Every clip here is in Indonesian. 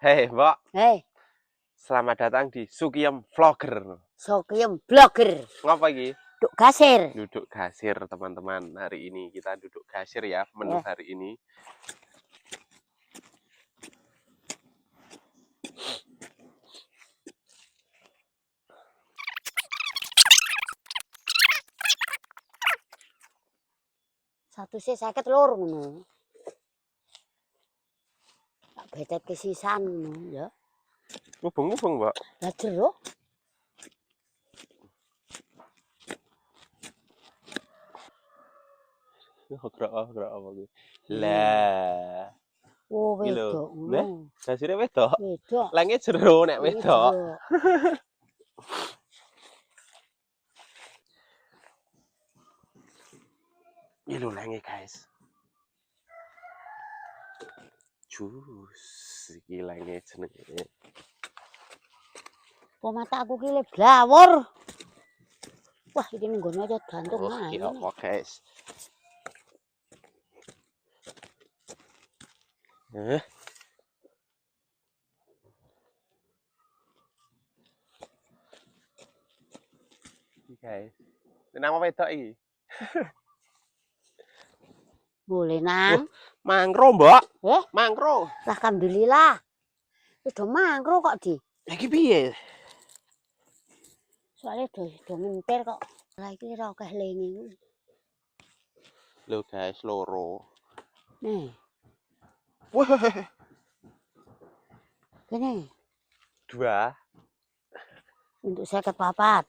Hei, Mbak. Hei, Selamat datang di Sukiyem Vlogger. Sukiyem Vlogger. Ngapa iki? Duduk kasir. Duduk kasir, teman-teman. Hari ini kita duduk kasir ya, menu hari ini. Satu sih sakit lor ngono. Tak betet kesisan ngono ya. Mubeng-mubeng, Mbak. Lah jeruk. Gerak apa iki? Lah. Oh, Iki lho. wedok Neh, ngono. kasire wedok. Wedok. Lenge jero nek Ini wedok. jeruk. Iki lho lenge, guys. Jus iki lenge jenenge. Kok mata aku ki le blawor. Wah, iki ning nggon aja gantung Oh, ae. iki apa, guys? Iki, guys. Nama wedok iki. Boleh nang. Mangro, Mbak. Mangro. Lah alhamdulillah. Wis do mangro kok di. Lah iki piye? Soalnya do mentir kok. Lah iki ora akeh lenge. Lho guys, loro. Nih, Wah, kene dua. untuk 54.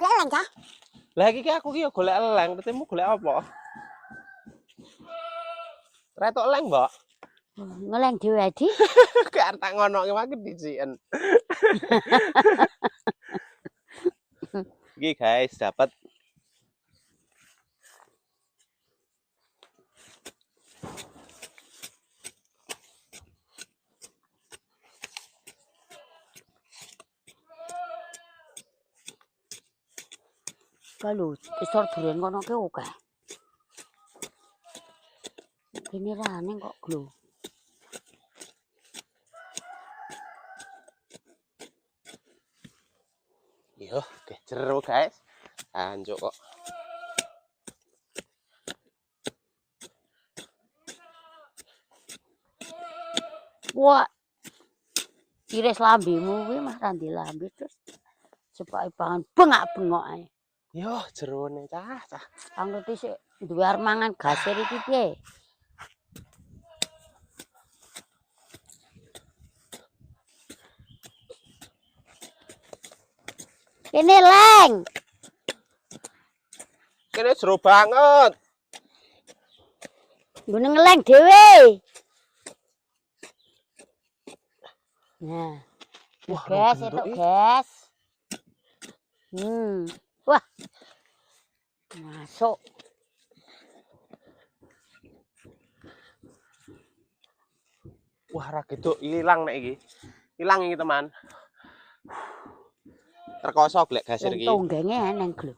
Leleng kah? Lah iki aku ki yo golek eleng, ketemu golek apa? Retok eleng, Mbak. Ngeleng dhewe di. Gak tak ngonoke wae disiken. Iki guys, dapat Kalau isor duren kono ke oke. Kene rane kok glo. yo, oke, jero guys. Anjuk kok. Wah. Iris lambemu kuwi mah randi lambe terus cepake pangan bengak-bengok ae. Yo, jerone cah. Anggere sik duwe arep mangan gasir iki piye? Kene leng. Kene jero banget. Ngene ngeleng dhewe. Nah. Wah, Gas genduk itu iki. gas. Wah. Masuk. Wah, ra geduk ilang nek iki. Ilang iki, teman. Terkoso golek gasir iki. Tonggenge eneng glo.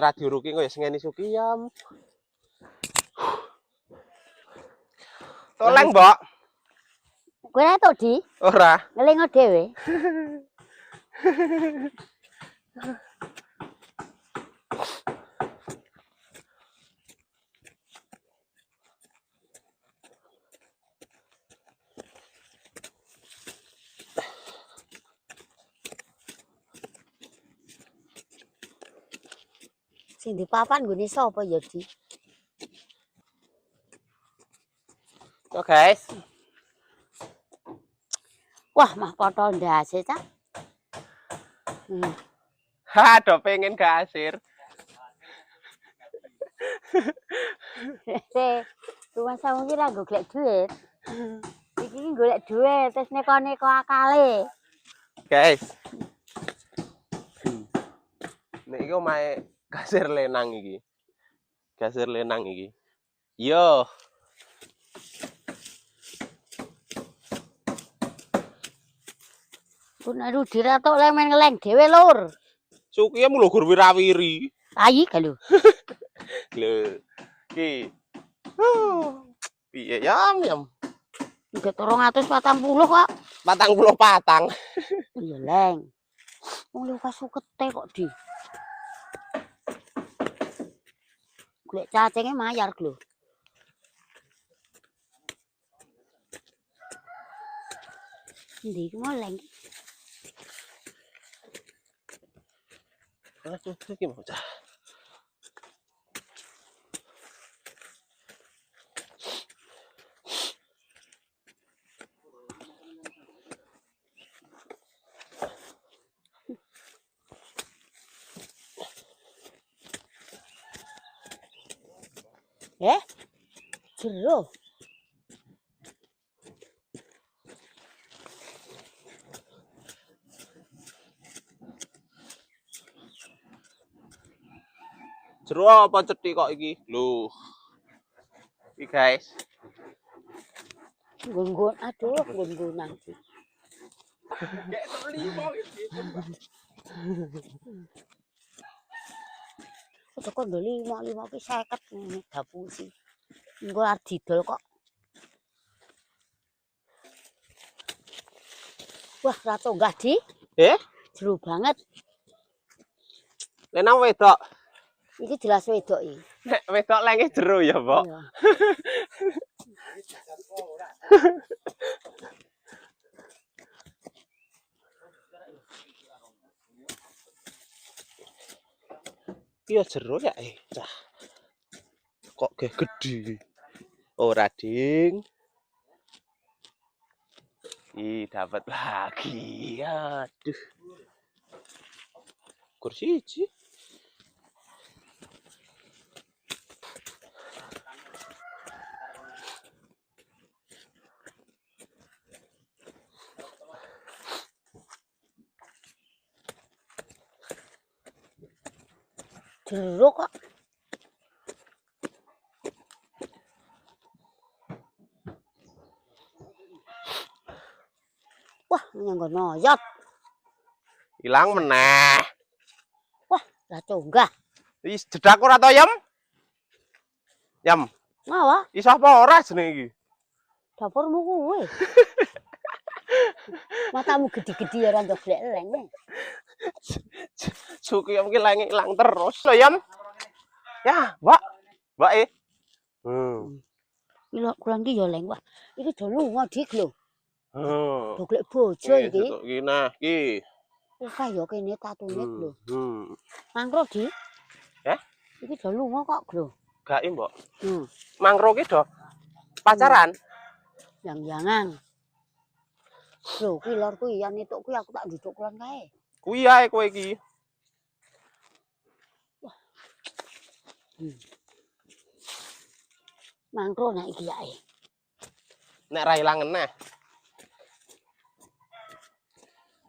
Ora diuruki kok ya sengeni Sukiyem. Toleng, Mbak. Kowe etuk di? Ora. Ngelingo dhewe. Sing di papan nggone sapa ya, Di? Yo, guys. Wah, mah foto ndase ta. Do pengen gasir. Rumah samu ki ra golek duit. Iki golek duit terus neko-neko akale. Guys. Nek iki omahe gasir lenang iki. Gasir lenang iki. Yo. Pun aduh diratok lek men ngeleng dhewe lur. Sukiye mu lho gur wirawiri. Ayi ga lho. Lho. Ki. Piye yam. Udah 340 kok. 40 patang. Iya leng. Wong lu kasukete kok di. Golek cacenge mayar lho. Ndi iki mau leng. Aduh, iki bocah. Jero. Jero apa cetik kok iki? Lho. Iki guys. Nggon aduh nggon-nggonan iki. Kayak terlima iki. Kok kok 5 ki 50 ngene dapusi. Engko arep didol kok. Wah, rato enggak di? Jero banget. Lena wedok. Iki jelas wedok iki. Nek wedok lenge jero ya, Mbok. Iya. Iya jero ya cah. Kok ge gede. Ora ding. Ih, dapat lagi. Aduh. Kursi siji. Jero kok. Wah, nyanggon noyot. Ilang meneh. Wah, rato enggak. Wis jedak ora to, Yam? Yam, Ngawa, iso apa ora jenenge iki? dapurmu kuwe. Matamu gede-gede ya ora ndok golek leng. Suki Yam ki lenge ilang terus. Lho, Yam. Ya, Mbak. Mbak e. Ilo kurang ki ya leng. Wah, iki do lunga dik lho. Oh. Do golek bojo iki. Iki nah, iki. Wis kaya kene tatune lho. Hmm. Mangro di? Eh? Iki do lunga kok lho. Gak Mbok. Hmm. Mangro ki do pacaran. Yang-yangan. Lho, kuwi lor kuwi yen entuk kuwi aku tak nduduk kulon kae. Kuwi ae kowe iki. Mangro nek iki ae. Nek ra ilang eneh.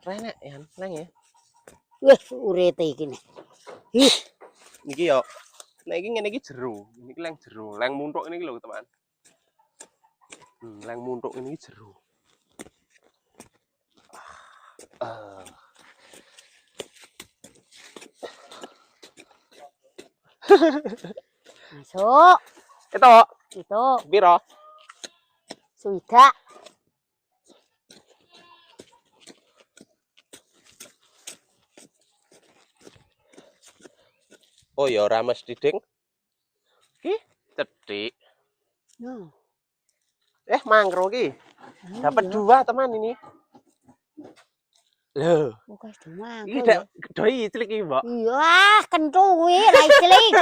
Renek yan, nang ya. Wih, urete iki nek. Ih, Niki yo. Nek iki ngene iki jero. Niki leng jero, leng muntuk niki lho, teman. Leng muntuk ini jero. masuk. Itu Itu piro? sudah. Oh ya ora mesti ding. Ki cetik. No. Mangro ki. Dapat 2 teman ini. Loh, Bukan cuma. iki dak doi cilik iki, Mbok. Iya, kentu kuwi ra cilik.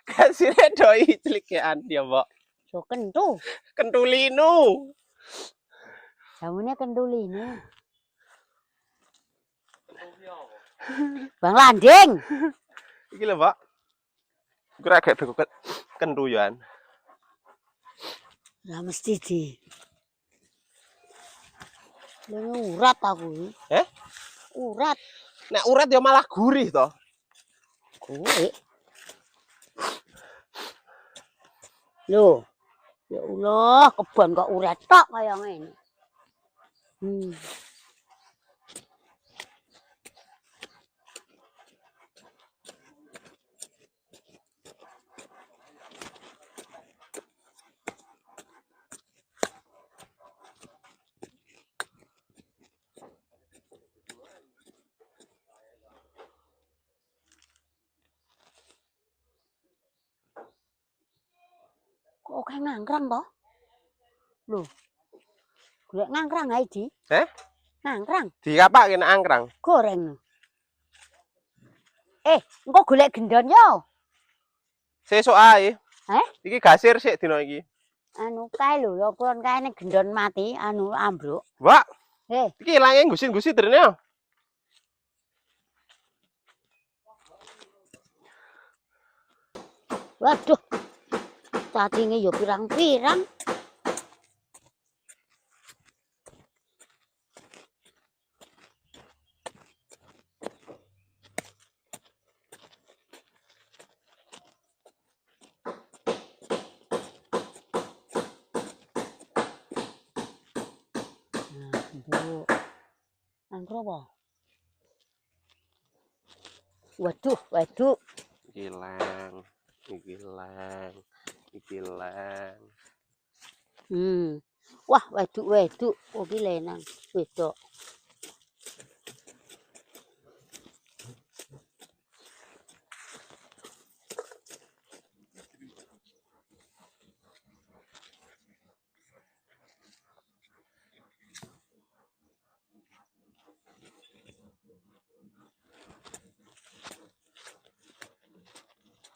Kasine doi cilikan ya, Mbok. So kentu. Kentulinu. Jamune kentulinu. Bang Landing. Iki lho, Mbok. Kira agak deket kentuyan. Lah mesti di. Lha urat aku. Urat. Nek urat ya malah gurih toh. Kuwi. Loh. Ya Allah, kebon kok urat tok kaya ngene. Hmm. Kok kayak ngangkrang toh? Loh, golek ngangkrang ae di. Ngangkrang. Dikapake nek angkrang. Goreng. Engko golek gendon yo. Sesuk ae. Heh? Iki gasir sik dina iki. Anu kae lho, ya kon kae nek gendon mati anu ambruk. Mbak, Heh, iki ilange gusin-gusit rene. waduh. Cacinge yo pirang-pirang. Bu. Angkro apa? Waduh, waduh. Iki leng, iki leng, iki leng. Wah, weduk-weduk. Oh, ki lenang. Wedok.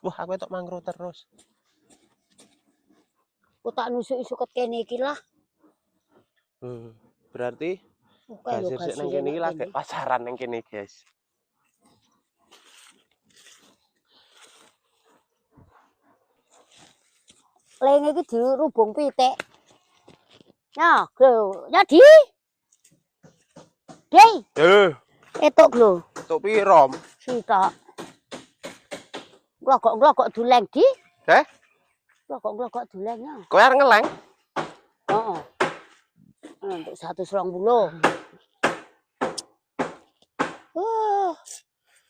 Wah, aku tok mangro terus. Kok tak nusuk-suket kene iki lah. Berarti Oke lho gasir sik nang kene iki lagi pasaran nang kene, guys. Lenge iki dirubung pitik. Nah, lho, nyadi. Dei, etuk lho. Tok piro? Sitok. Glogok-glogok duleng di. Heh? Glogok-glogok duleng ya. Kowe arep ngeleng? Heeh. Untuk 120.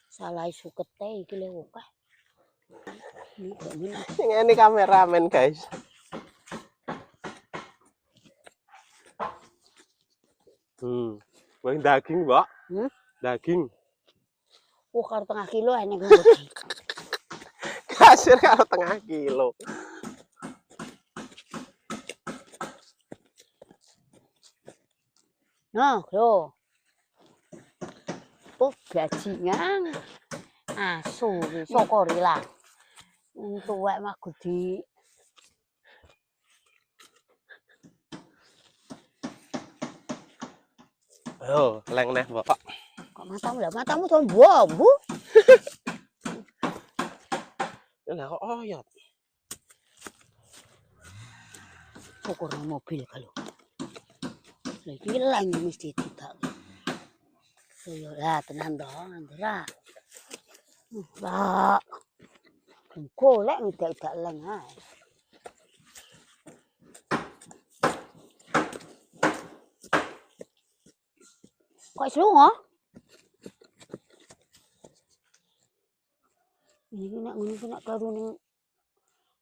Salah sukete iki lho akeh. Ini kameramen, guys. Wah, daging, Mbak. Daging. Karo tengah kilo enek ngerti. Gasir karo tengah kilo. Nah, lho. Oh, bajingan. Asu iki sokori lah. Tuwek mah gudi. Oh, leng neh, Mbak. Kok matamu tombo-ombu. Lah kok oyot. Syukur mobil kalau. Lah iki leng mesti tidak. Yo lah tenan to, Andra. Lah. Golek ndak leng ae. Kok lunga? Iki nek ngono iki nek karo ning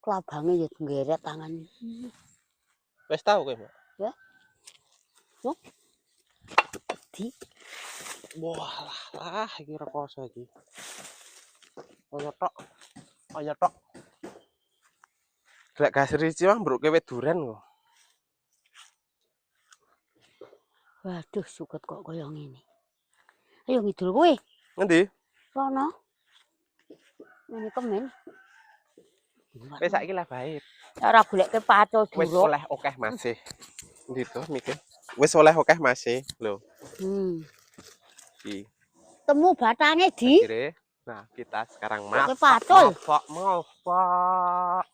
klabange ya nggeret tangan. Wis tau kowe, Mbak? Ya. Yo. Di. Wah, lah iki rekoso iki. Kaya tok. Kaya tok. Lek gasir iki mah mbruke wit duren kok. Waduh, suket kok kaya ngene. Ayo ngidul kowe. Ngendi? Sono. Ini kemen. Wis saiki lah bae. Ora goleke pacul Wis duruk. oleh akeh masih. Ndi to mikir? Wis oleh akeh masih, lho. Iki. Temu batange di. Akhirnya, nah kita sekarang Pakai masak. pacul. Masak.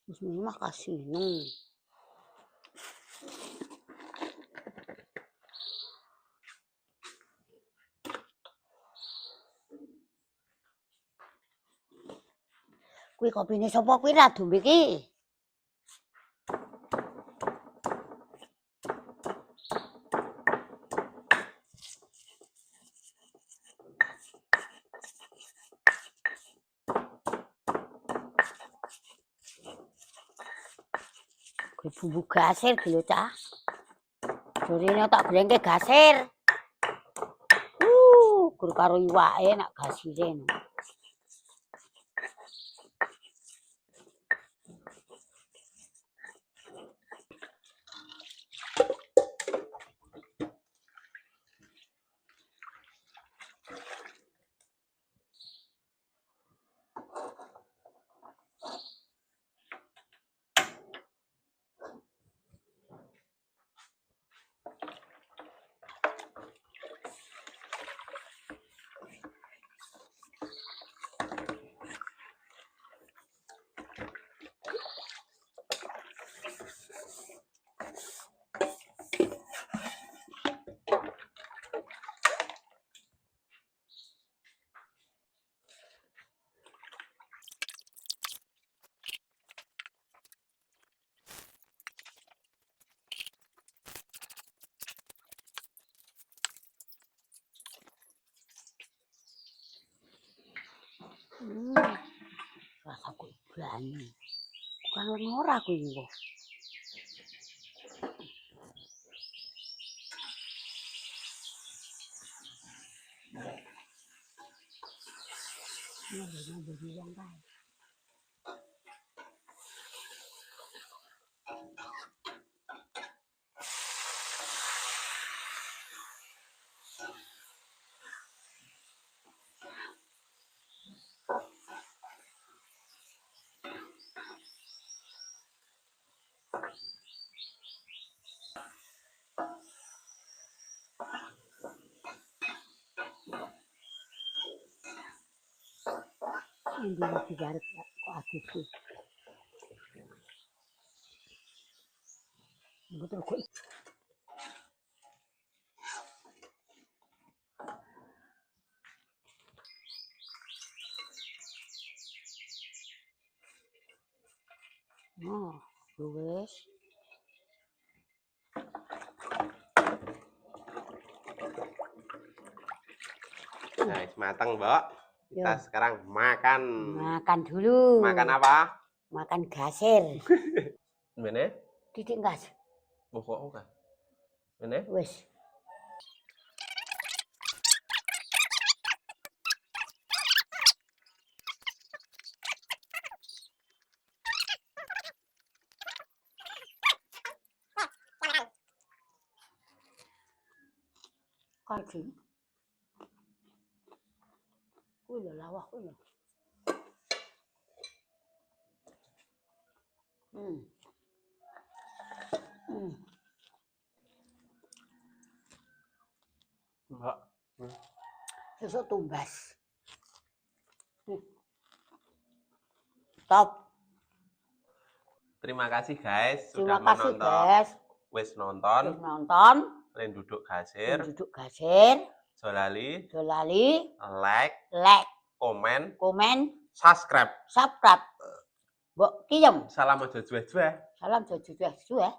Terima kasih. Kuwi kopine sapa kuwi ra dombe iki? Kuwi bumbu gasir iki lho, Cah. Jorine tak glengke gasir. Gur karo iwake nak gasire. Rasa kok banyu. Bukan ora kuwi kok. Ini lagi garip kok adikku. Betul kok. Oh, wes. Guys, matang, Mbak. Kita Yo. sekarang makan. Makan dulu. Makan apa? Makan gasir. Mene? Titik gas. Pokok oke. Mene? Wes. Kaji. Kuwi lho lawah kuwi lho. Mbak. Sesuk tumbas. Top. Terima kasih guys Terima sudah kasih menonton. guys. Wis nonton. Wis nonton. Kalian duduk gasir. Duduk gasir. Jolali. Jolali. Like. Komen. Subscribe. Mbok kiyem. Salam aja jueh-jueh. Salam jueh-jueh.